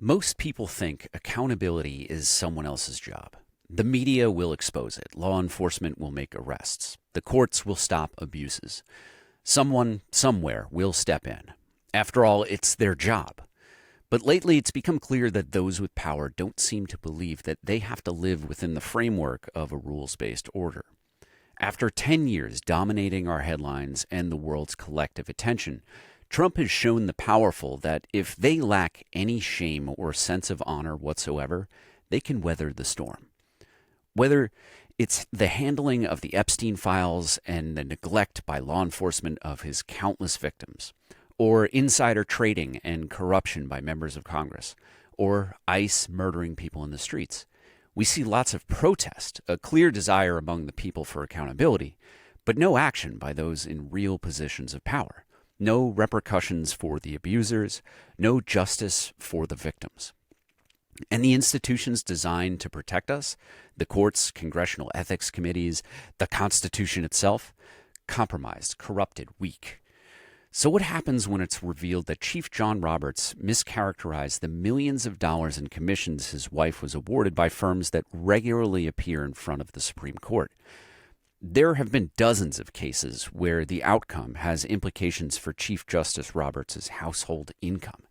Most people think accountability is someone else's job. The media will expose it. Law enforcement will make arrests. The courts will stop abuses. Someone, somewhere, will step in. After all, it's their job. But lately, it's become clear that those with power don't seem to believe that they have to live within the framework of a rules-based order. After 10 years dominating our headlines and the world's collective attention, Trump has shown the powerful that if they lack any shame or sense of honor whatsoever, they can weather the storm. Whether it's the handling of the Epstein files and the neglect by law enforcement of his countless victims, or insider trading and corruption by members of Congress, or ICE murdering people in the streets, we see lots of protest, a clear desire among the people for accountability, but no action by those in real positions of power. No repercussions for the abusers, no justice for the victims. And the institutions designed to protect us, the courts, congressional ethics committees, the Constitution itself, compromised, corrupted, weak. So what happens when it's revealed that Chief John Roberts mischaracterized the millions of dollars in commissions his wife was awarded by firms that regularly appear in front of the Supreme Court? There have been dozens of cases where the outcome has implications for Chief Justice Roberts' household income.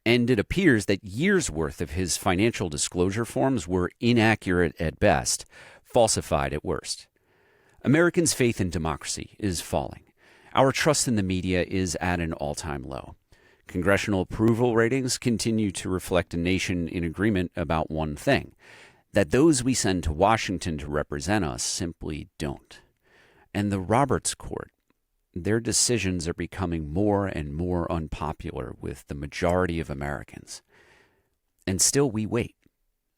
And it appears that years' worth of his financial disclosure forms were inaccurate at best, falsified at worst. Americans' faith in democracy is falling. Our trust in the media is at an all-time low. Congressional approval ratings continue to reflect a nation in agreement about one thing: that those we send to Washington to represent us simply don't. And the Roberts Court, their decisions are becoming more and more unpopular with the majority of Americans. And still we wait.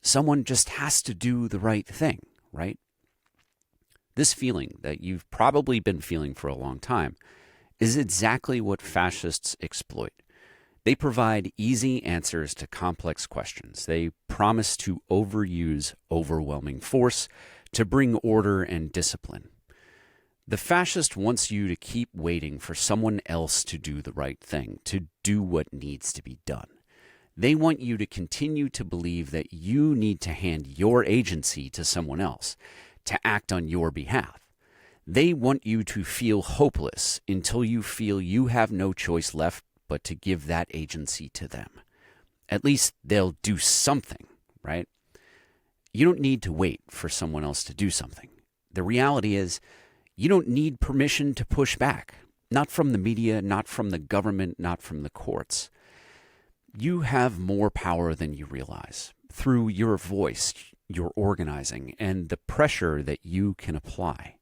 Someone just has to do the right thing, right? This feeling that you've probably been feeling for a long time is exactly what fascists exploit. They provide easy answers to complex questions. They promise to overuse overwhelming force to bring order and discipline. The fascist wants you to keep waiting for someone else to do the right thing, to do what needs to be done. They want you to continue to believe that you need to hand your agency to someone else, to act on your behalf. They want you to feel hopeless until you feel you have no choice left but to give that agency to them. At least they'll do something, right? You don't need to wait for someone else to do something. The reality is, you don't need permission to push back. Not from the media, not from the government, not from the courts. You have more power than you realize through your voice, your organizing, and the pressure that you can apply.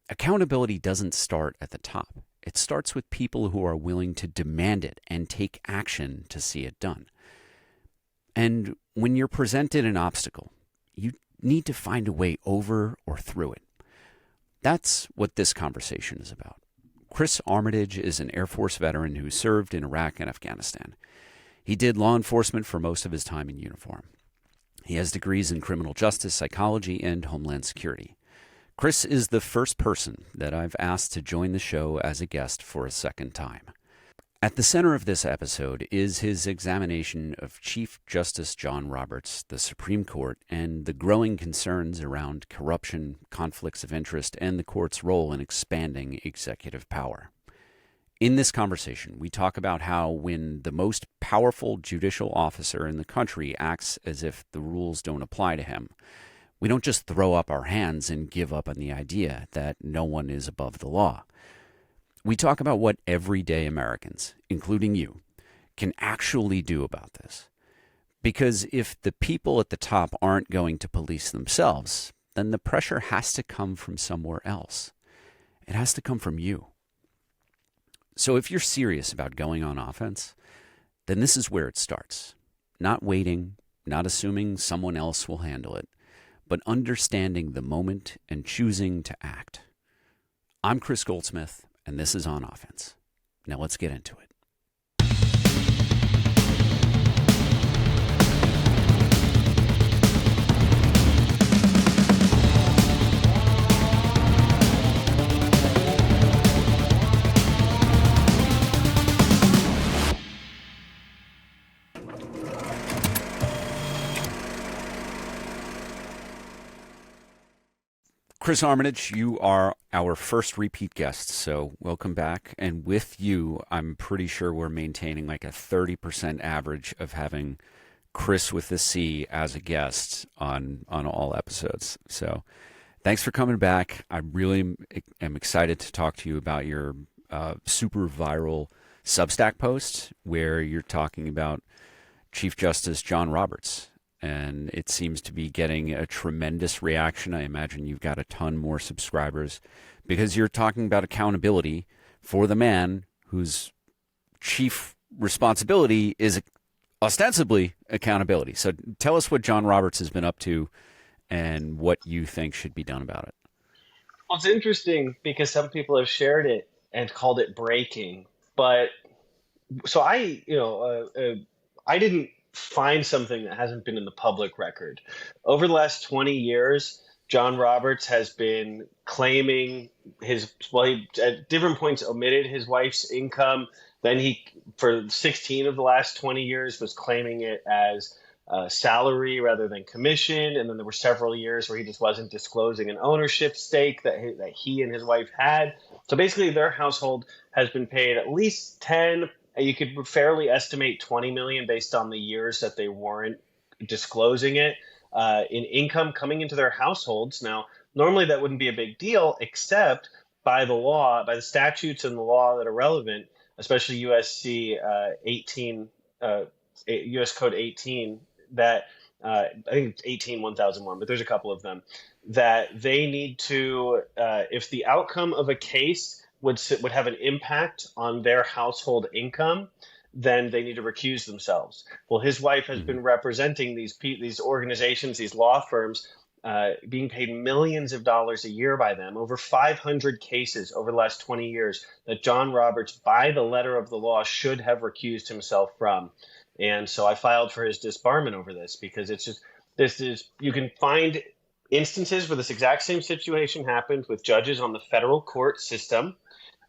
Accountability doesn't start at the top. It starts with people who are willing to demand it and take action to see it done. And when you're presented an obstacle, you need to find a way over or through it. That's what this conversation is about. Chris Armitage is an Air Force veteran who served in Iraq and Afghanistan. He did law enforcement for most of his time in uniform. He has degrees in criminal justice, psychology, and homeland security. Chris is the first person that I've asked to join the show as a guest for a second time. At the center of this episode is his examination of Chief Justice John Roberts, the Supreme Court, and the growing concerns around corruption, conflicts of interest, and the court's role in expanding executive power. In this conversation, we talk about how when the most powerful judicial officer in the country acts as if the rules don't apply to him, we don't just throw up our hands and give up on the idea that no one is above the law. We talk about what everyday Americans, including you, can actually do about this. Because if the people at the top aren't going to police themselves, then the pressure has to come from somewhere else. It has to come from you. So if you're serious about going on offense, then this is where it starts. Not waiting, not assuming someone else will handle it, but understanding the moment and choosing to act. I'm Kris Goldsmith, and this is On Offense. Now let's get into it. Chris Armitage, you are our first repeat guest, so welcome back. And with you, I'm pretty sure we're maintaining like a 30% average of having Chris with the C as a guest on all episodes. So thanks for coming back. I really am excited to talk to you about your super viral Substack post where you're talking about Chief Justice John Roberts. And it seems to be getting a tremendous reaction. I imagine you've got a ton more subscribers because you're talking about accountability for the man whose chief responsibility is ostensibly accountability. So tell us what John Roberts has been up to and what you think should be done about it. Well, it's interesting because some people have shared it and called it breaking. But so I didn't find something that hasn't been in the public record. Over the last 20 years, John Roberts has been claiming he at different points omitted his wife's income. Then he, for 16 of the last 20 years, was claiming it as salary rather than commission. And then there were several years where he just wasn't disclosing an ownership stake that he and his wife had. So basically their household has been paid at least 10, you could fairly estimate 20 million based on the years that they weren't disclosing it in income coming into their households. Now, normally that wouldn't be a big deal, except by the law, by the statutes and the law that are relevant, especially USC 18, US Code 18, that I think it's 18-1001, but there's a couple of them, that they need to, if the outcome of a case would have an impact on their household income, then they need to recuse themselves. Well, his wife has been representing these organizations, these law firms, being paid millions of dollars a year by them, over 500 cases over the last 20 years that John Roberts, by the letter of the law, should have recused himself from. And so I filed for his disbarment over this because you can find instances where this exact same situation happened with judges on the federal court system,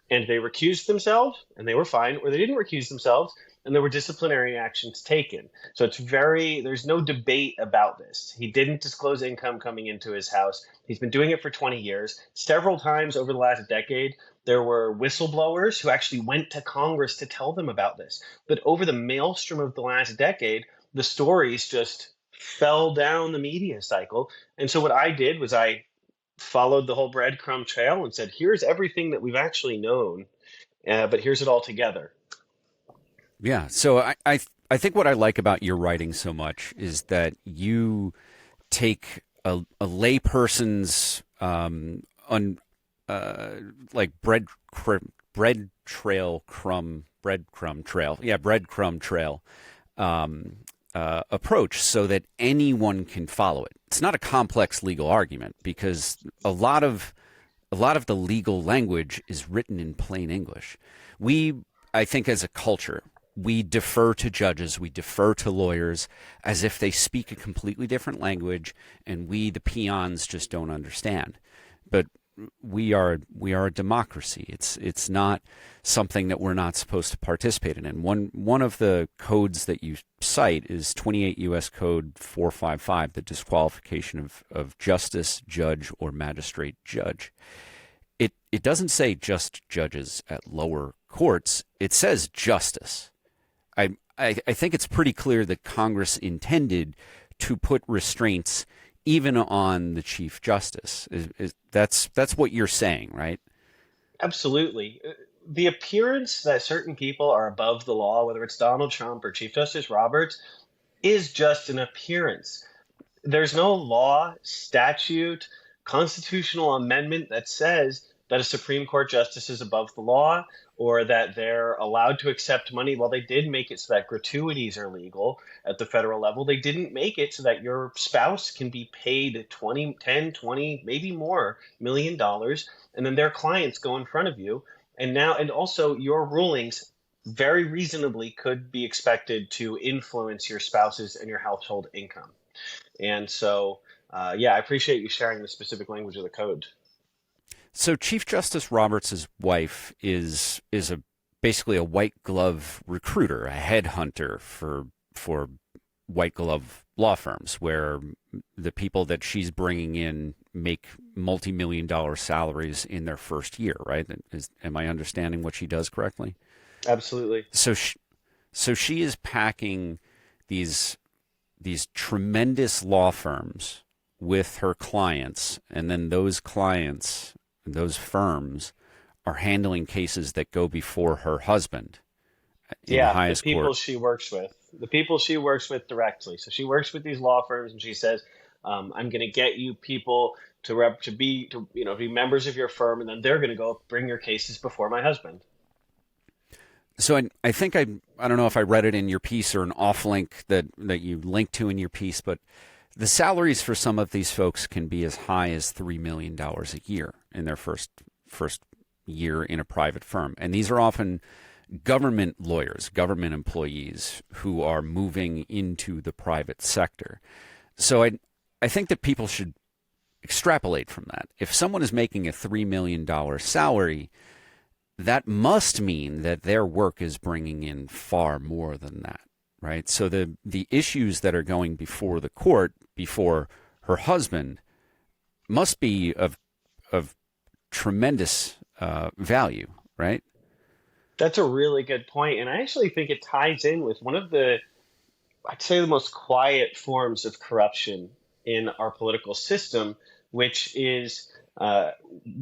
and they recused themselves and they were fine, or they didn't recuse themselves and there were disciplinary actions taken. So there's no debate about this. He didn't disclose income coming into his house. He's been doing it for 20 years. Several times over the last decade, there were whistleblowers who actually went to Congress to tell them about this. But over the maelstrom of the last decade, the stories just fell down the media cycle. And so what I did was I followed the whole breadcrumb trail and said, here's everything that we've actually known, but here's it all together. Yeah. So I think what I like about your writing so much is that you take a layperson's breadcrumb trail approach so that anyone can follow it. It's not a complex legal argument because a lot of the legal language is written in plain English. I think as a culture, we defer to judges, we defer to lawyers as if they speak a completely different language and we, the peons, just don't understand. But we are a democracy. It's not something that we're not supposed to participate in. And one of the codes that you cite is 28 U.S. Code 455, the disqualification of justice, judge, or magistrate judge. It doesn't say just judges at lower courts. It says justice. I think it's pretty clear that Congress intended to put restraints even on the Chief Justice. That's what you're saying, right? Absolutely. The appearance that certain people are above the law, whether it's Donald Trump or Chief Justice Roberts, is just an appearance. There's no law, statute, constitutional amendment that says that a Supreme Court justice is above the law or that they're allowed to accept money. Well, they did make it so that gratuities are legal at the federal level. They didn't make it so that your spouse can be paid 10, 20, maybe more $1 million, and then their clients go in front of you. And also your rulings very reasonably could be expected to influence your spouse's and your household income. And so, I appreciate you sharing the specific language of the code. So Chief Justice Roberts' wife is basically a white glove recruiter, a headhunter for white glove law firms, where the people that she's bringing in make multi-million dollar salaries in their first year, right? Am I understanding what she does correctly? Absolutely. So she is packing these tremendous law firms with her clients, and then those clients, those firms, are handling cases that go before her husband in the Yeah, the highest people court. she works with, the people she works with directly. So she works with these law firms, and she says, "I'm going to get you people to be members of your firm, and then they're going to go bring your cases before my husband." So I think I don't know if I read it in your piece or an off link that you linked to in your piece, but the salaries for some of these folks can be as high as $3 million a year in their first year in a private firm, and these are often government lawyers, government employees who are moving into the private sector. So I think that people should extrapolate from that. If someone is making a $3 million salary, that must mean that their work is bringing in far more than that, right? So the issues that are going before the court, before her husband, must be of tremendous value, right? That's a really good point, and I actually think it ties in with one of the, I'd say, the most quiet forms of corruption in our political system, which is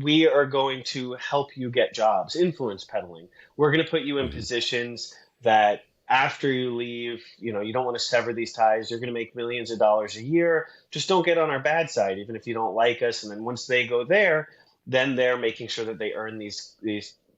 we are going to help you get jobs, influence peddling. We're going to put you in Mm-hmm. positions that after you leave, you don't want to sever these ties. You're going to make millions of dollars a year. Just don't get on our bad side, even if you don't like us. And then once they go there, then they're making sure that they earn these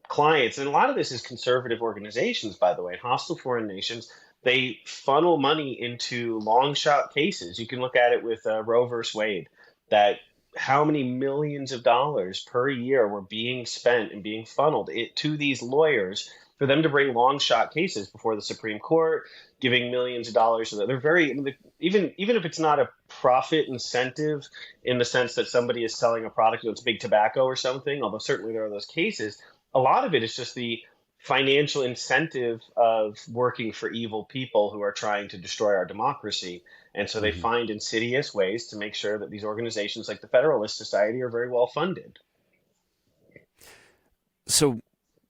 clients. And a lot of this is conservative organizations, by the way, hostile foreign nations. They funnel money into long shot cases. You can look at it with Roe versus Wade, that how many millions of dollars per year were being spent and being funneled to these lawyers for them to bring long shot cases before the Supreme Court, giving millions of dollars. So that they're very, I mean, even if it's not a profit incentive in the sense that somebody is selling a product that's big tobacco or something, although certainly there are those cases, a lot of it is just the financial incentive of working for evil people who are trying to destroy our democracy. And so they Mm-hmm. find insidious ways to make sure that these organizations like the Federalist Society are very well funded. So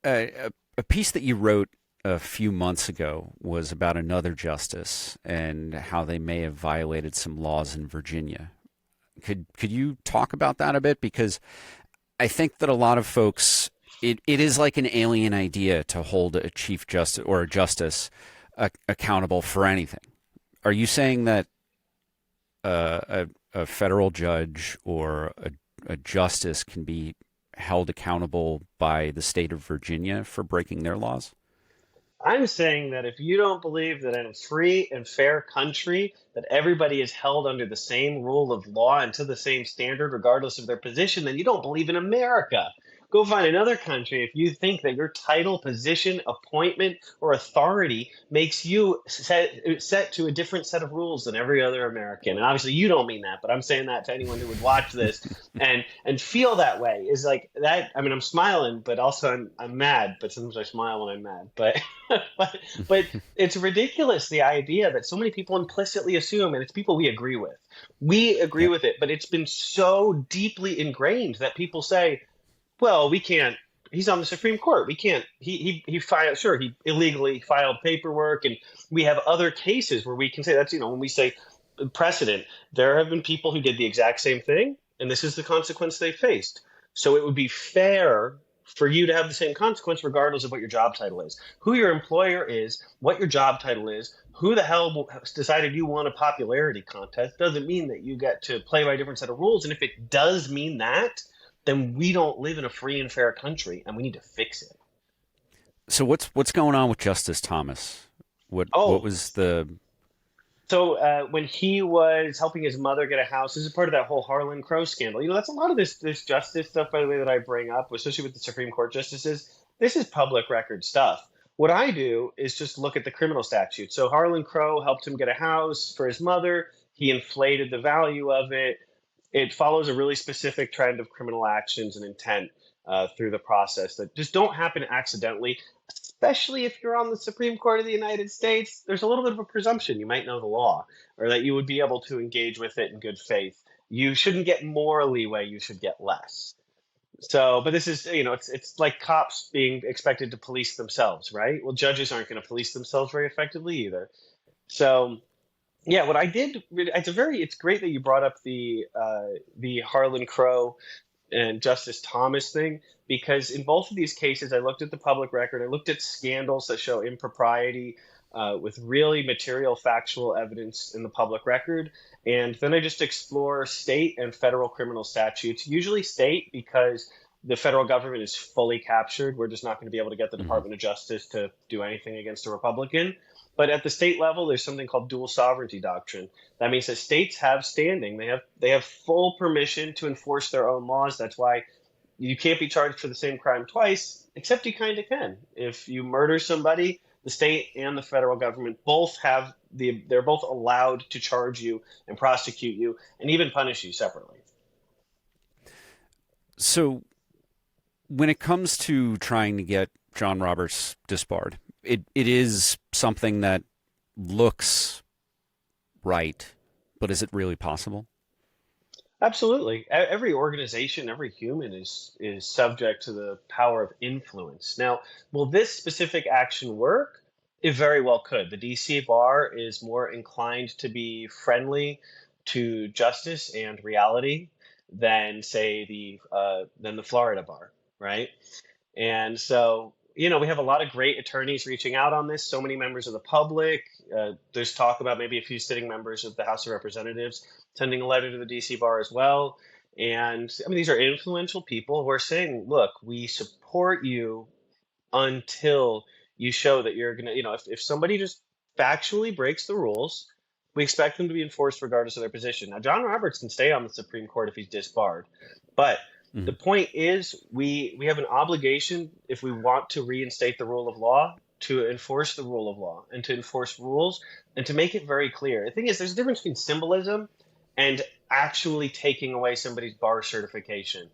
a piece that you wrote a few months ago was about another justice and how they may have violated some laws in Virginia. Could you talk about that a bit? Because I think that a lot of folks, it is like an alien idea to hold a chief justice or a justice accountable for anything. Are you saying that a federal judge or a justice can be held accountable by the state of Virginia for breaking their laws? I'm saying that if you don't believe that in a free and fair country that everybody is held under the same rule of law and to the same standard regardless of their position, then you don't believe in America. Go find another country if you think that your title, position, appointment, or authority makes you set to a different set of rules than every other American. And obviously you don't mean that, but I'm saying that to anyone who would watch this and feel that way is like that. I mean, I'm smiling, but also I'm mad, but sometimes I smile when I'm mad. But but it's ridiculous, the idea that so many people implicitly assume, and it's people we agree with. We agree Yep. with it, but it's been so deeply ingrained that people say, well, we can't. He's on the Supreme Court. We can't. He filed. Sure, he illegally filed paperwork, and we have other cases where we can say that's when we say precedent. There have been people who did the exact same thing, and this is the consequence they faced. So it would be fair for you to have the same consequence regardless of what your job title is, who your employer is, what your job title is, who the hell decided you won a popularity contest. Doesn't mean that you get to play by a different set of rules. And if it does mean that, then we don't live in a free and fair country, and we need to fix it. So what's going on with Justice Thomas? What Oh, was the so when he was helping his mother get a house, this is part of that whole Harlan Crow scandal. That's a lot of this justice stuff, by the way, that I bring up, especially with the Supreme Court justices. This is public record stuff. What I do is just look at the criminal statute. So Harlan Crow helped him get a house for his mother. He inflated the value of it. It follows a really specific trend of criminal actions and intent through the process that just don't happen accidentally, especially if you're on the Supreme Court of the United States. There's a little bit of a presumption you might know the law or that you would be able to engage with it in good faith. you shouldn't get more leeway, you should get less. So, but this is, it's like cops being expected to police themselves, right? Well, judges aren't going to police themselves very effectively either. So, yeah, what I did, it's great that you brought up the Harlan Crow and Justice Thomas thing, because in both of these cases, I looked at the public record, I looked at scandals that show impropriety with really material factual evidence in the public record, and then I just explore state and federal criminal statutes, usually state because the federal government is fully captured. We're just not going to be able to get the Hmm. Department of Justice to do anything against a Republican. But at the state level, there's something called dual sovereignty doctrine. That means that states have standing. They have full permission to enforce their own laws. That's why you can't be charged for the same crime twice, except you kind of can. If you murder somebody, the state and the federal government both have they're both allowed to charge you and prosecute you and even punish you separately. So when it comes to trying to get John Roberts disbarred, it is something that looks right, but is it really possible? Absolutely. Every organization, every human is subject to the power of influence. Now, will this specific action work? It very well could. The DC bar is more inclined to be friendly to justice and reality than, say, the Florida bar, right? And so, we have a lot of great attorneys reaching out on this, so many members of the public. There's talk about maybe a few sitting members of the House of Representatives sending a letter to the DC bar as well. And I mean, these are influential people who are saying, look, we support you until you show that you're going to, if somebody just factually breaks the rules, we expect them to be enforced regardless of their position. Now, John Roberts can stay on the Supreme Court if he's disbarred, but the Hmm. point is we have an obligation, if we want to reinstate the rule of law, to enforce the rule of law and to enforce rules and to make it very clear. The thing is, there's a difference between symbolism and actually taking away somebody's bar certification.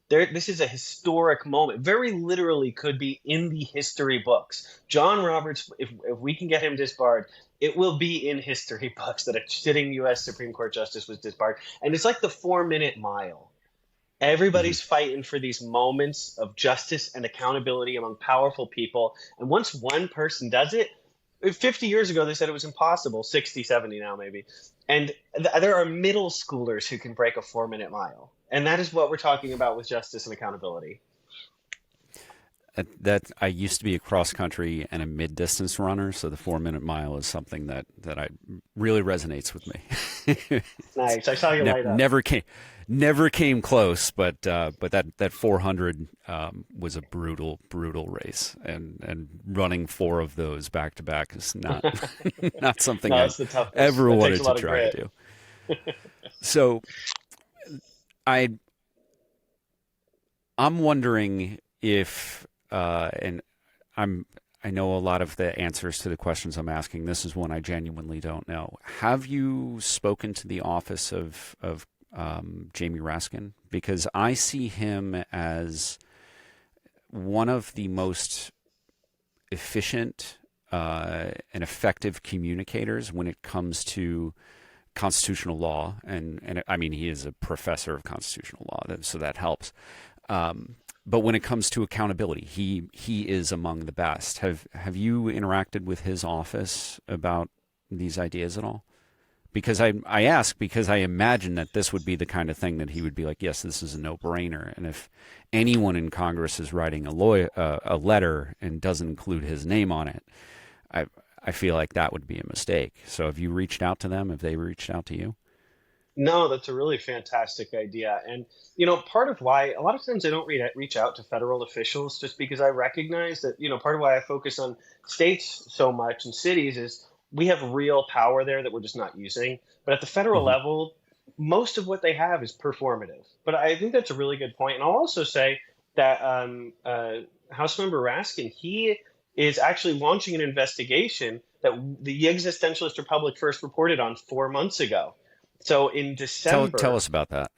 This is a historic moment. Very literally could be in the history books. John Roberts, if we can get him disbarred, it will be in history books that a sitting U.S. Supreme Court justice was disbarred. And it's like the 4 minute mile. Hmm. Everybody's fighting for these moments of justice and accountability among powerful people. And once one person does it, 50 years ago, they said it was impossible, 60, 70 now, maybe. And there are middle schoolers who can break a 4 minute mile. And that is what we're talking about with justice and accountability. That I used to be a cross country and a mid distance runner, so the 4 minute mile is something that I really resonates with me. Nice. I saw you light up. Never came close, but that 400 was a brutal race, and running four of those back to back is not not something No, I it's the toughest. ever That takes wanted a to lot of try to grit. do. So I I'm wondering if and I know a lot of the answers to the questions I'm asking. This is one I genuinely don't know. Have you spoken to the office of Jamie Raskin? Because I see him as one of the most efficient and effective communicators when it comes to constitutional law, and I mean he is a professor of constitutional law, so that helps. But when it comes to accountability, he is among the best. Have you interacted with his office about these ideas at all? Because I ask because I imagine that this would be the kind of thing that he would be like, yes, this is a no-brainer. And if anyone in Congress is writing a letter and doesn't include his name on it, I I feel like that would be a mistake. So have you reached out to them? Have they reached out to you? No, that's a really fantastic idea. And, part of why a lot of times I don't reach out to federal officials just because I recognize that, part of why I focus on states so much and cities is we have real power there that we're just not using. But at the federal Hmm. level, most of what they have is performative. But I think that's a really good point. And I'll also say that Housemember Raskin, he is actually launching an investigation that the Existentialist Republic first reported on 4 months ago. So in Tell December, us about that.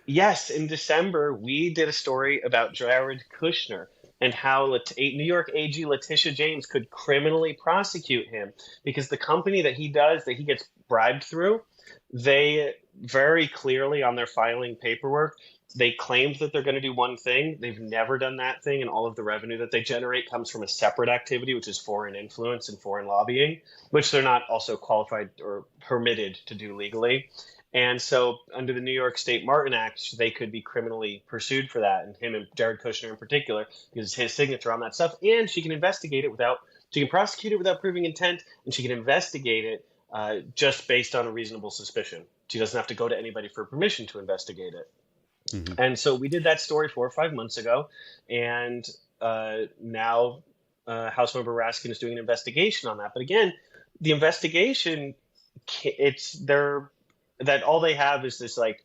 yes, in December, we did a story about Jared Kushner and how New York AG Letitia James could criminally prosecute him because the company that he gets bribed through. They very clearly on their filing paperwork, they claimed that they're going to do one thing. They've never done that thing, and all of the revenue that they generate comes from a separate activity, which is foreign influence and foreign lobbying, which they're not also qualified or permitted to do legally. And so under the New York State Martin Act, they could be criminally pursued for that, and him and Jared Kushner in particular, because it's his signature on that stuff. And she can investigate it she can prosecute it without proving intent, and she can investigate it just based on a reasonable suspicion. She doesn't have to go to anybody for permission to investigate it. Mm-hmm. And so we did that story 4 or 5 months ago, and now Housemember Raskin is doing an investigation on that. But again, the investigation, that all they have is this like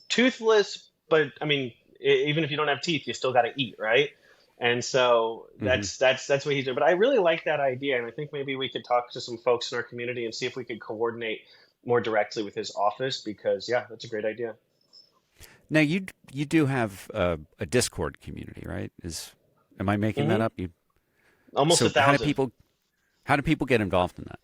toothless, but I mean, even if you don't have teeth, you still got to eat, right? And so that's what he's doing. But I really like that idea, and I think maybe we could talk to some folks in our community and see if we could coordinate more directly with his office, because that's a great idea. Now you do have a Discord community, right? Am I making that up? Almost 1,000. How do people get involved in that?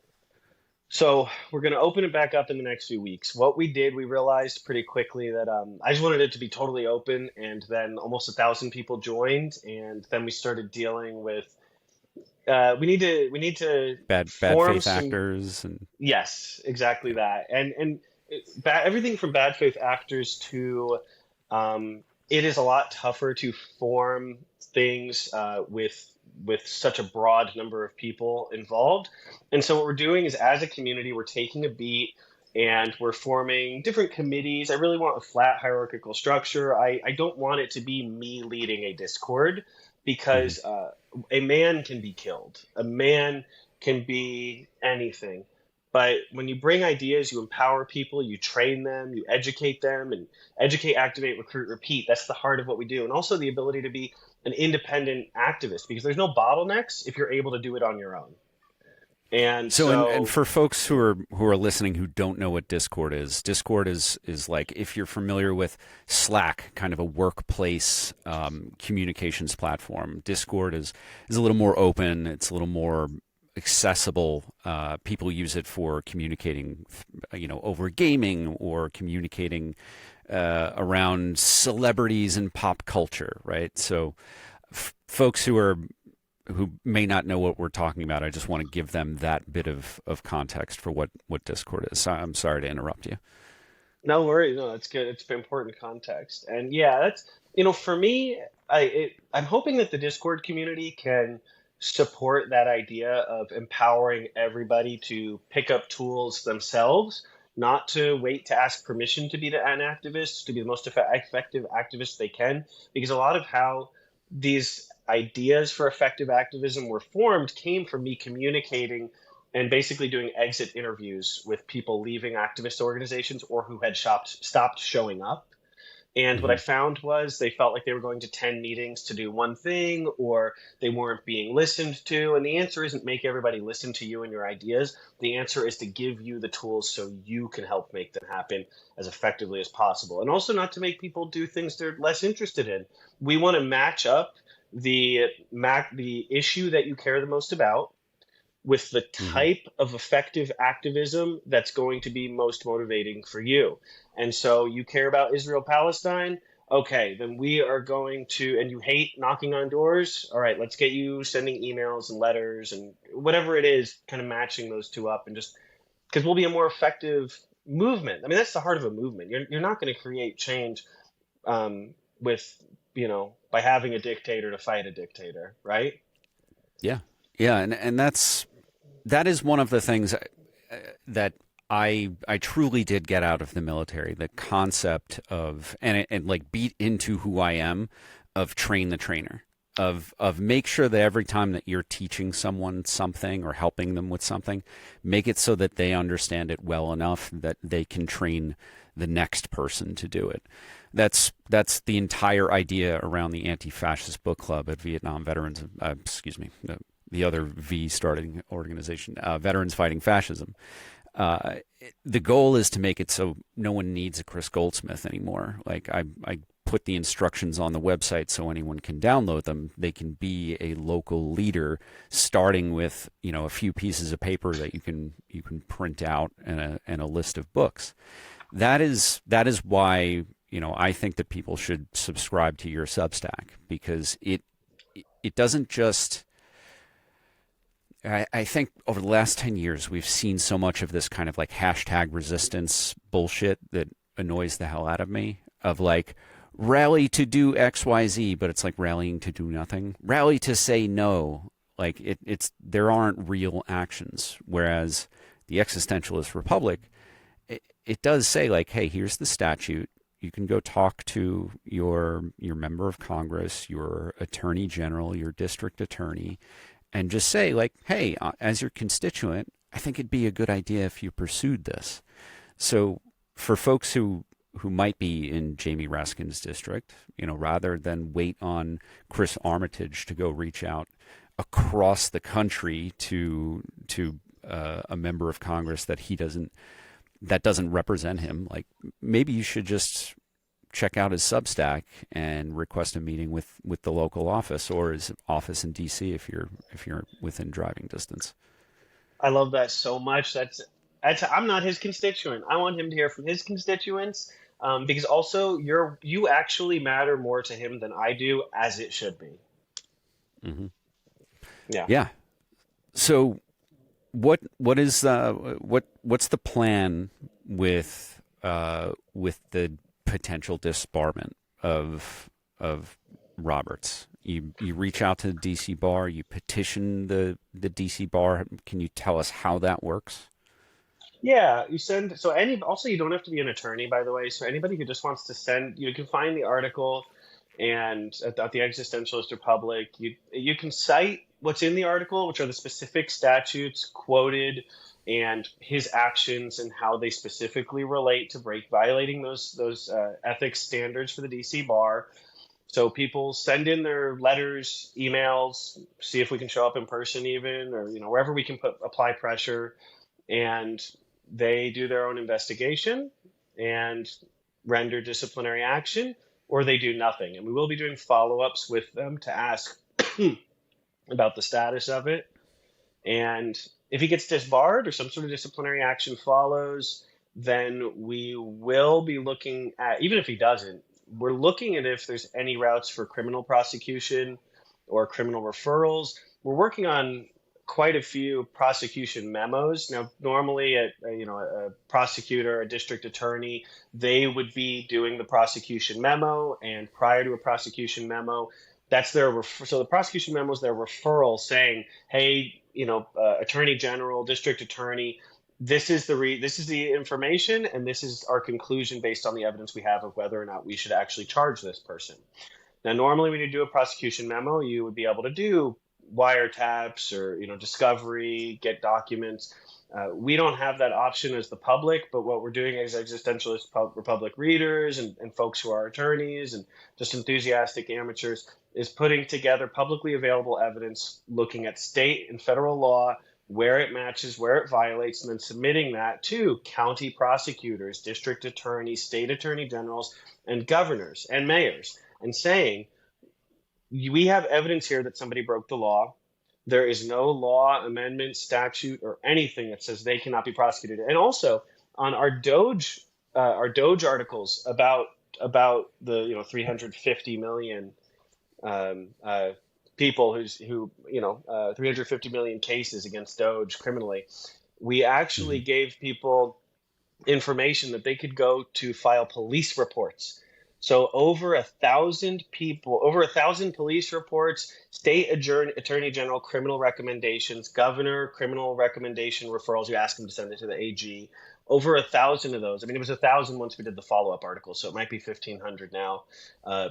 So we're going to open it back up in the next few weeks. What we did, we realized pretty quickly that I just wanted it to be totally open, and then almost 1,000 people joined, and then we started dealing with we need to bad faith actors, and yes, exactly that, and everything from bad faith actors to it is a lot tougher to form things with such a broad number of people involved. And so what we're doing is, as a community, we're taking a beat and we're forming different committees. I really want a flat hierarchical structure. I don't want it to be me leading a Discord, because a man can be killed. A man can be anything. But when you bring ideas, you empower people, you train them, you educate them, and educate, activate, recruit, repeat. That's the heart of what we do. And also the ability to be an independent activist, because there's no bottlenecks if you're able to do it on your own. And and for folks who are listening who don't know what Discord is like, if you're familiar with Slack, kind of a workplace communications platform. Discord is a little more open. It's a little more accessible. People use it for communicating, over gaming, or communicating around celebrities and pop culture, right? So folks who may not know what we're talking about, I just want to give them that bit of context for what Discord is. So I'm sorry to interrupt you. No worries. No, that's good. It's important context. And that's, for me, I'm hoping that the Discord community can support that idea of empowering everybody to pick up tools themselves, not to wait to ask permission to be an activist, to be the most effective activist they can. Because a lot of how these ideas for effective activism were formed came from me communicating and basically doing exit interviews with people leaving activist organizations or who had stopped showing up. And what I found was they felt like they were going to 10 meetings to do one thing, or they weren't being listened to. And the answer isn't make everybody listen to you and your ideas. The answer is to give you the tools so you can help make them happen as effectively as possible. And also not to make people do things they're less interested in. We want to match up the issue that you care the most about with the type of effective activism that's going to be most motivating for you. And so you care about Israel-Palestine? Okay, then we are going to, and you hate knocking on doors? All right, let's get you sending emails and letters and whatever it is, kind of matching those two up, and just, because we'll be a more effective movement. I mean, that's the heart of a movement. You're not going to create change with, by having a dictator to fight a dictator, right? Yeah. Yeah, and that is one of the things that I truly did get out of the military, the concept of, and like beat into who I am, of train the trainer, of make sure that every time that you're teaching someone something or helping them with something, make it so that they understand it well enough that they can train the next person to do it. That's the entire idea around the Anti-Fascist Book Club at Vietnam Veterans, the other V starting organization, Veterans Fighting Fascism. The goal is to make it so no one needs a Kris Goldsmith anymore. Like I put the instructions on the website so anyone can download them. They can be a local leader, starting with a few pieces of paper that you can print out and a list of books. That is why I think that people should subscribe to your Substack, because it doesn't just. I think over the last 10 years, we've seen so much of this kind of like hashtag resistance bullshit that annoys the hell out of me, of like, rally to do XYZ, but it's like rallying to do nothing. Rally to say no. Like there aren't real actions. Whereas the Existentialist Republic, it does say like, hey, here's the statute. You can go talk to your member of Congress, your attorney general, your district attorney, and just say like, hey, as your constituent, I think it'd be a good idea if you pursued this. So for folks who might be in Jamie Raskin's district, rather than wait on Chris Armitage to go reach out across the country to a member of Congress that doesn't represent him, like maybe you should just check out his Substack and request a meeting with the local office, or his office in DC if you're within driving distance. I love that so much. I'm not his constituent. I want him to hear from his constituents, because also you actually matter more to him than I do, as it should be. Mm-hmm. Yeah. Yeah. So what's the plan with the potential disbarment of Roberts? You reach out to the DC bar, you petition the DC bar. Can you tell us how that works? Yeah, you send. So also you don't have to be an attorney, by the way. So anybody who just wants to send, you can find the article, and at the Existentialist Republic, you can cite what's in the article, which are the specific statutes quoted and his actions and how they specifically relate to violating those ethics standards for the DC bar. So people send in their letters, emails, see if we can show up in person even, or wherever we can apply pressure, and they do their own investigation and render disciplinary action, or they do nothing. And we will be doing follow-ups with them to ask about the status of it. And if he gets disbarred or some sort of disciplinary action follows, then we will be looking at, even if he doesn't, we're looking at if there's any routes for criminal prosecution or criminal referrals. We're working on quite a few prosecution memos. Now, normally a prosecutor, a district attorney, they would be doing the prosecution memo, and prior to a prosecution memo, that's so the prosecution memo is their referral saying, hey, attorney general, district attorney, this is the information, and this is our conclusion based on the evidence we have of whether or not we should actually charge this person. Now, normally when you do a prosecution memo, you would be able to do wiretaps or discovery, get documents. We don't have that option as the public, but what we're doing as Existentialist Republic readers and folks who are attorneys and just enthusiastic amateurs is putting together publicly available evidence, looking at state and federal law, where it matches, where it violates, and then submitting that to county prosecutors, district attorneys, state attorney generals, and governors and mayors, and saying, we have evidence here that somebody broke the law. There is no law, amendment, statute, or anything that says they cannot be prosecuted. And also on our Doge articles about the 350 million people 350 million cases against Doge criminally, we actually gave people information that they could go to file police reports. So over 1,000 people, over 1,000 police reports, state attorney general criminal recommendations, governor criminal recommendation referrals. You ask them to send it to the AG. Over 1,000 of those. I mean, it was 1,000 once we did the follow-up article, so it might be 1,500 now.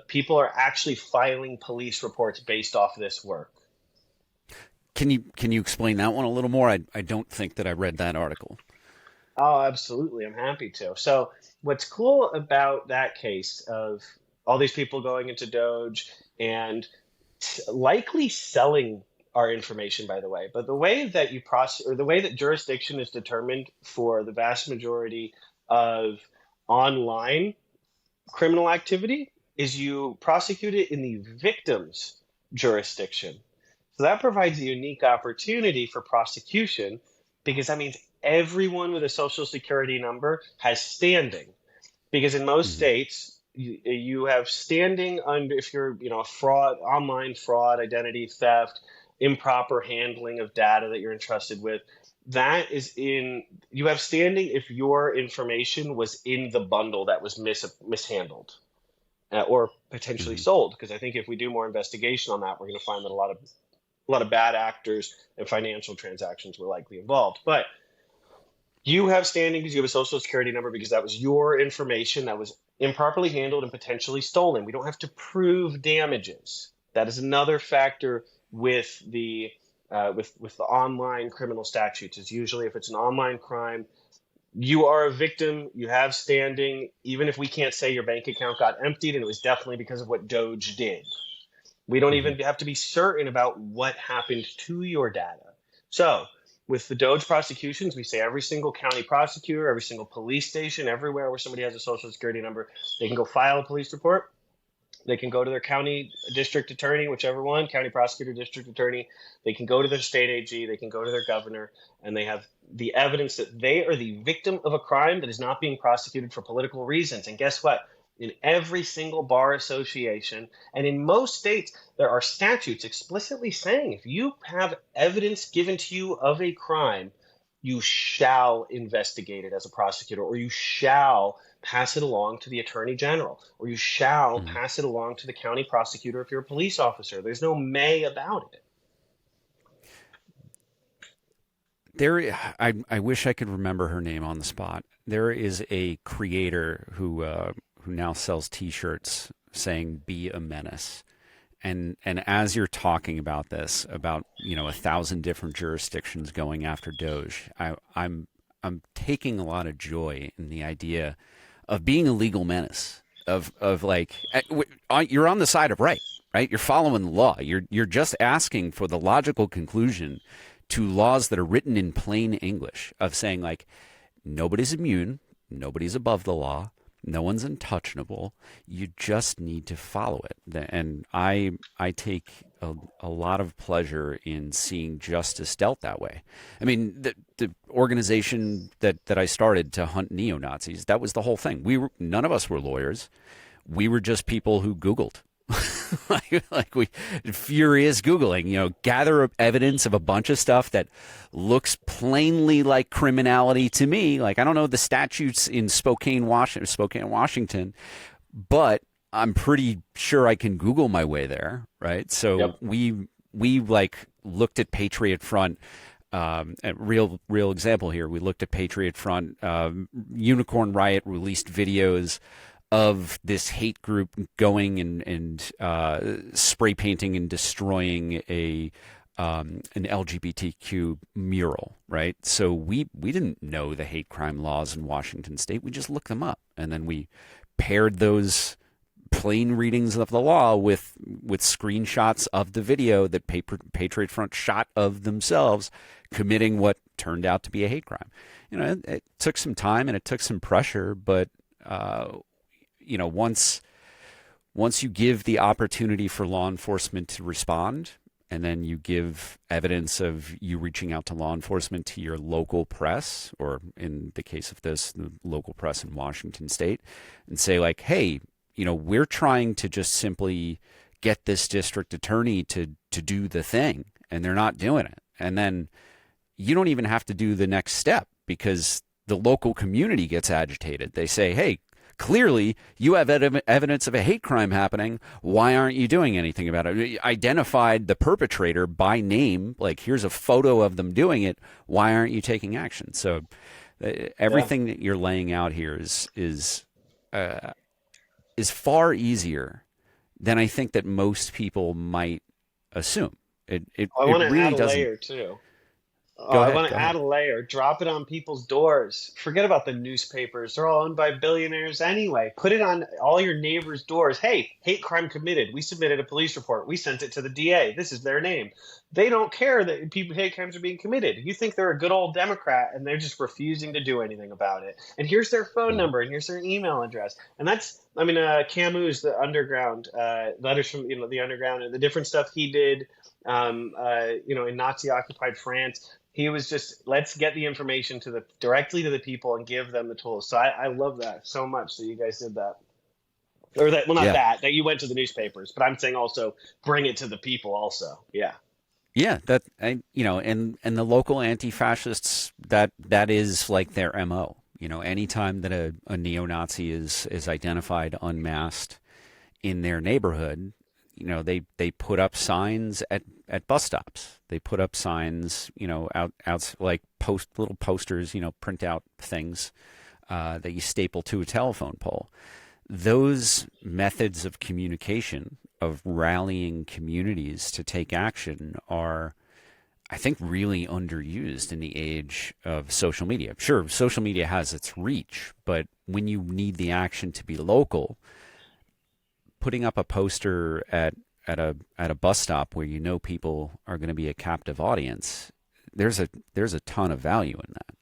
People are actually filing police reports based off this work. Can you explain that one a little more? I don't think that I read that article. Oh, absolutely. I'm happy to. So what's cool about that case of all these people going into Doge and likely selling our information, by the way, but the way that the way that jurisdiction is determined for the vast majority of online criminal activity is you prosecute it in the victim's jurisdiction. So that provides a unique opportunity for prosecution because that means everyone with a social security number has standing. Because in most Hmm. states, you have standing under if you're, fraud, online fraud, identity theft, improper handling of data that you're entrusted with. That is in you have standing if your information was in the bundle that was mishandled or potentially Hmm. sold. Because I think if we do more investigation on that, we're going to find that a lot of bad actors and financial transactions were likely involved. But you have standing because you have a social security number because that was your information that was improperly handled and potentially stolen. We don't have to prove damages. That is another factor with the online criminal statutes. Is usually if it's an online crime, you are a victim, you have standing, even if we can't say your bank account got emptied and it was definitely because of what Doge did. We don't Hmm. even have to be certain about what happened to your data. So, with the Doge prosecutions, we say every single county prosecutor, every single police station, everywhere where somebody has a social security number, they can go file a police report. They can go to their county district attorney, whichever one, county prosecutor, district attorney. They can go to their state AG. They can go to their governor, and they have the evidence that they are the victim of a crime that is not being prosecuted for political reasons. And guess what? In every single bar association, and in most states, there are statutes explicitly saying if you have evidence given to you of a crime, you shall investigate it as a prosecutor, or you shall pass it along to the attorney general, or you shall Hmm. pass it along to the county prosecutor if you're a police officer. There's no may about it. I wish I could remember her name on the spot. There is a creator who now sells T-shirts saying "Be a menace," and as you're talking about this, about 1,000 different jurisdictions going after Doge, I'm taking a lot of joy in the idea of being a legal menace. Of like you're on the side of right? You're following the law. You're just asking for the logical conclusion to laws that are written in plain English of saying like nobody's immune, nobody's above the law, no one's untouchable. You just need to follow it. And I take a lot of pleasure in seeing justice dealt that way. I mean, the organization that I started to hunt neo Nazis, that was the whole thing. None of us were lawyers. We were just people who Googled. like we furious Googling, gather evidence of a bunch of stuff that looks plainly like criminality to me. Like, I don't know the statutes in Spokane, Washington, but I'm pretty sure I can Google my way there. Right. So Yep. we like looked at Patriot Front. A real example here. We looked at Patriot Front. Unicorn Riot released videos of this hate group going and spray painting and destroying an LGBTQ mural, right? So we didn't know the hate crime laws in Washington State. We just looked them up, and then we paired those plain readings of the law with screenshots of the video that Patriot Front shot of themselves committing what turned out to be a hate crime. It took some time and it took some pressure, but once you give the opportunity for law enforcement to respond, and then you give evidence of you reaching out to law enforcement to your local press, or in the case of this, the local press in Washington State, and say like, hey, we're trying to just simply get this district attorney to do the thing, and they're not doing it. And then you don't even have to do the next step because the local community gets agitated. They say, hey, clearly you have evidence of a hate crime happening. Why aren't you doing anything about it? You identified the perpetrator by name. Like, here's a photo of them doing it. Why aren't you taking action? So Yeah. everything that you're laying out here is far easier than I think that most people might assume. It I it want to add really a doesn't. layer too. Go I ahead. want Go to ahead. add a layer. Drop it on people's doors. Forget about the newspapers. They're all owned by billionaires anyway. Put it on all your neighbors' doors. Hey, hate crime committed. We submitted a police report. We sent it to the DA. This is their name. They don't care that people hate crimes are being committed. You think they're a good old Democrat and they're just refusing to do anything about it. And here's their phone Mhm. number and here's their email address. And that's, I mean, Camus, the underground, letters from, the underground and the different stuff he did, in Nazi occupied France. He was just, let's get the information directly to the people and give them the tools. So I love that so much that you guys did that. Or that, well, not Yeah. that you went to the newspapers, but I'm saying also bring it to the people also. Yeah. Yeah, and the local anti-fascists, that is like their MO. Anytime that a neo-Nazi is identified unmasked in their neighborhood, they put up signs at bus stops. They put up signs, out like little posters, print out things that you staple to a telephone pole. Those methods of communication, of rallying communities to take action, are, I think, really underused in the age of social media. Sure, social media has its reach, but when you need the action to be local, putting up a poster at a bus stop where people are going to be a captive audience, there's a ton of value in that.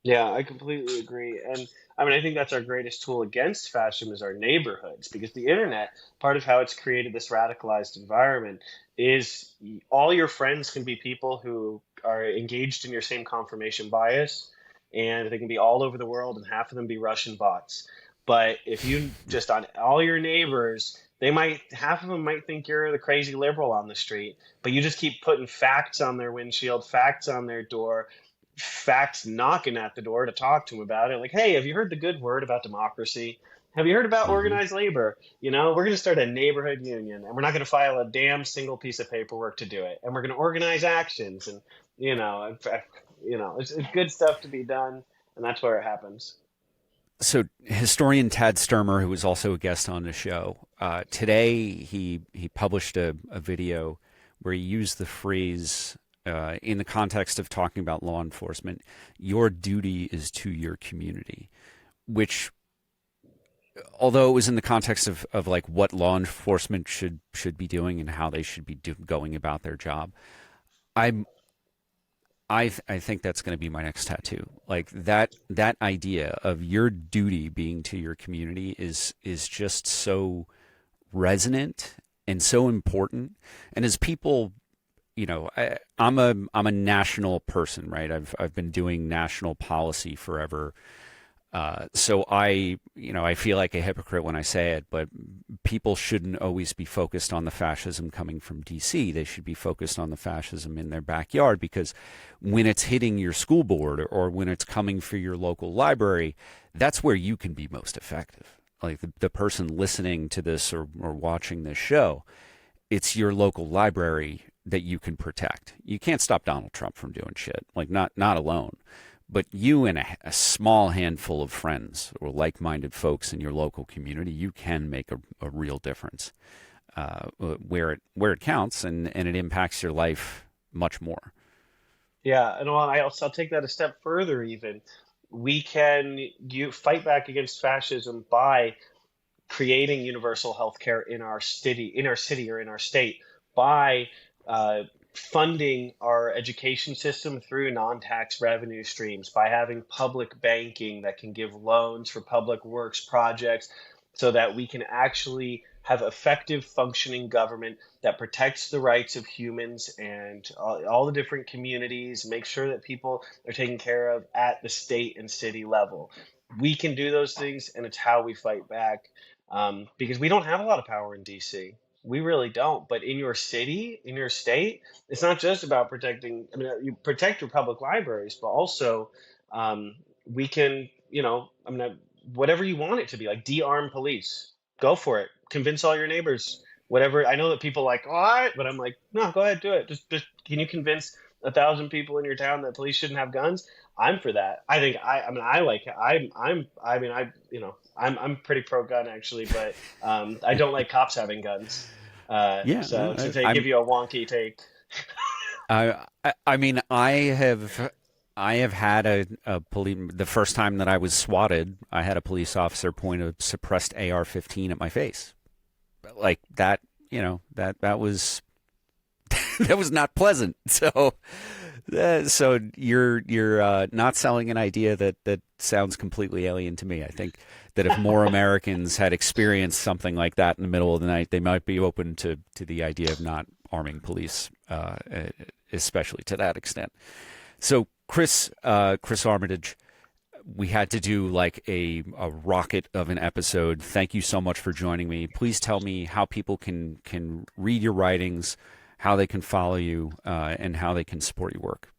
Yeah, I completely agree. And I mean, I think that's our greatest tool against fascism is our neighborhoods, because the internet, part of how it's created this radicalized environment is all your friends can be people who are engaged in your same confirmation bias, and they can be all over the world, and half of them be Russian bots. But if you just on all your neighbors, half of them might think you're the crazy liberal on the street, but you just keep putting facts on their windshield, facts on their door, facts knocking at the door to talk to him about it. Like, hey, have you heard the good word about democracy? Have you heard about Hmm. organized labor? We're going to start a neighborhood union and we're not going to file a damn single piece of paperwork to do it. And we're going to organize actions and, it's good stuff to be done. And that's where it happens. So, historian Tad Sturmer, who was also a guest on the show, today he published a video where he used the phrase, in the context of talking about law enforcement, "Your duty is to your community," which, although it was in the context of like what law enforcement should be doing and how they should be going about their job, I'm I think that's going to be my next tattoo. Like that idea of your duty being to your community is just so resonant and so important. And as people, I'm a national person, right? I've been doing national policy forever. So I feel like a hypocrite when I say it, but people shouldn't always be focused on the fascism coming from DC. They should be focused on the fascism in their backyard, because when it's hitting your school board or when it's coming for your local library, that's where you can be most effective. Like the person listening to this or watching this show, it's your local library that you can protect. You can't stop Donald Trump from doing shit, like not alone. But you and a small handful of friends or like-minded folks in your local community, you can make a real difference where it counts, and it impacts your life much more. Yeah. And I'll take that a step further even. We can you fight back against fascism by creating universal health care in our city or in our state by uh, funding our education system through non-tax revenue streams, by having public banking that can give loans for public works projects so that we can actually have effective functioning government that protects the rights of humans and all the different communities, make sure that people are taken care of at the state and city level. We can do those things, and it's how we fight back, because we don't have a lot of power in DC. We really don't. But in your city, in your state, it's not just about protecting. I mean, you protect your public libraries, but also we can, whatever you want it to be, like de-arm police. Go for it. Convince all your neighbors. Whatever. I know that people like, what? But I'm like, no, go ahead, do it. Just can you convince 1,000 people in your town that police shouldn't have guns? I'm for that. I mean, I like, I mean, I'm pretty pro gun actually, but I don't like cops having guns. Yeah, So no, to give you a wonky take. I mean, I have had a police. The first time that I was swatted, I had a police officer point a suppressed AR-15 at my face, like that. That was that was not pleasant. So you're not selling an idea that sounds completely alien to me. I think that if more Americans had experienced something like that in the middle of the night, they might be open to the idea of not arming police, especially to that extent. So Chris Armitage, we had to do like a rocket of an episode. Thank you so much for joining me. Please tell me how people can read your writings, how they can follow you, and how they can support your work.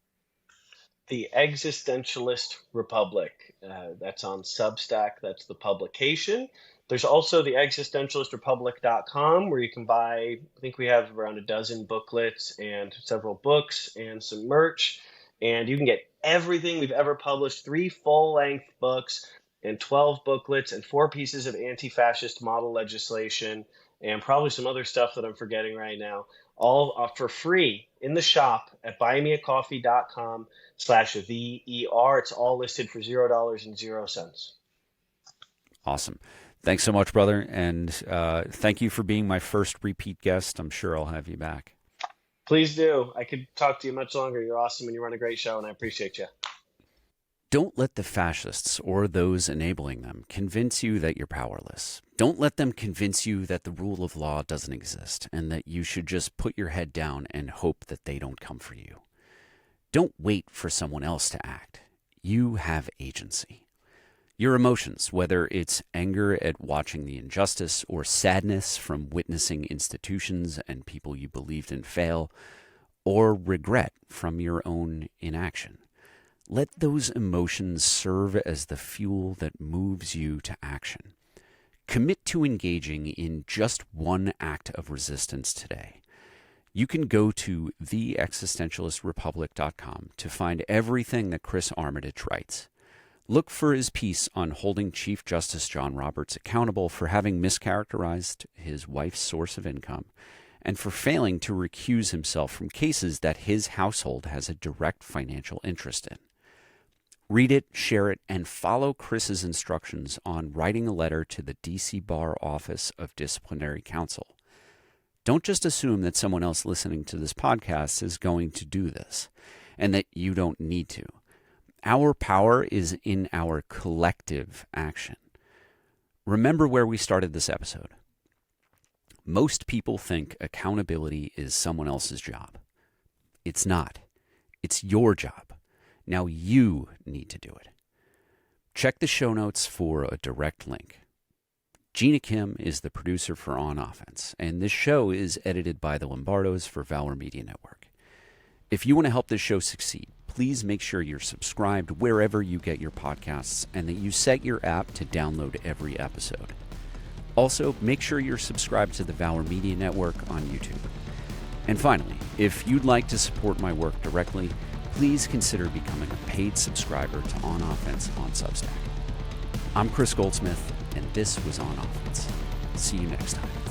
The Existentialist Republic. That's on Substack. That's the publication. There's also the existentialistrepublic.com where you can buy, I think we have around a dozen booklets and several books and some merch. And you can get everything we've ever published, 3 full-length books and 12 booklets and 4 pieces of anti-fascist model legislation and probably some other stuff that I'm forgetting right now, all for free in the shop at buymeacoffee.com/VER. It's all listed for $0.00. Awesome. Thanks so much, brother. And thank you for being my first repeat guest. I'm sure I'll have you back. Please do. I could talk to you much longer. You're awesome and you run a great show, and I appreciate you. Don't let the fascists or those enabling them convince you that you're powerless. Don't let them convince you that the rule of law doesn't exist and that you should just put your head down and hope that they don't come for you. Don't wait for someone else to act. You have agency. Your emotions, whether it's anger at watching the injustice or sadness from witnessing institutions and people you believed in fail, or regret from your own inaction. Let those emotions serve as the fuel that moves you to action. Commit to engaging in just one act of resistance today. You can go to theexistentialistrepublic.com to find everything that Chris Armitage writes. Look for his piece on holding Chief Justice John Roberts accountable for having mischaracterized his wife's source of income and for failing to recuse himself from cases that his household has a direct financial interest in. Read it, share it, and follow Chris's instructions on writing a letter to the D.C. Bar Office of Disciplinary Counsel. Don't just assume that someone else listening to this podcast is going to do this and that you don't need to. Our power is in our collective action. Remember where we started this episode. Most people think accountability is someone else's job. It's not. It's your job. Now you need to do it. Check the show notes for a direct link. Gina Kim is the producer for On Offense, and this show is edited by the Lombardos for Valor Media Network. If you want to help this show succeed, please make sure you're subscribed wherever you get your podcasts and that you set your app to download every episode. Also, make sure you're subscribed to the Valor Media Network on YouTube. And finally, if you'd like to support my work directly, please consider becoming a paid subscriber to On Offense on Substack. I'm Kris Goldsmith, and this was On Offense. See you next time.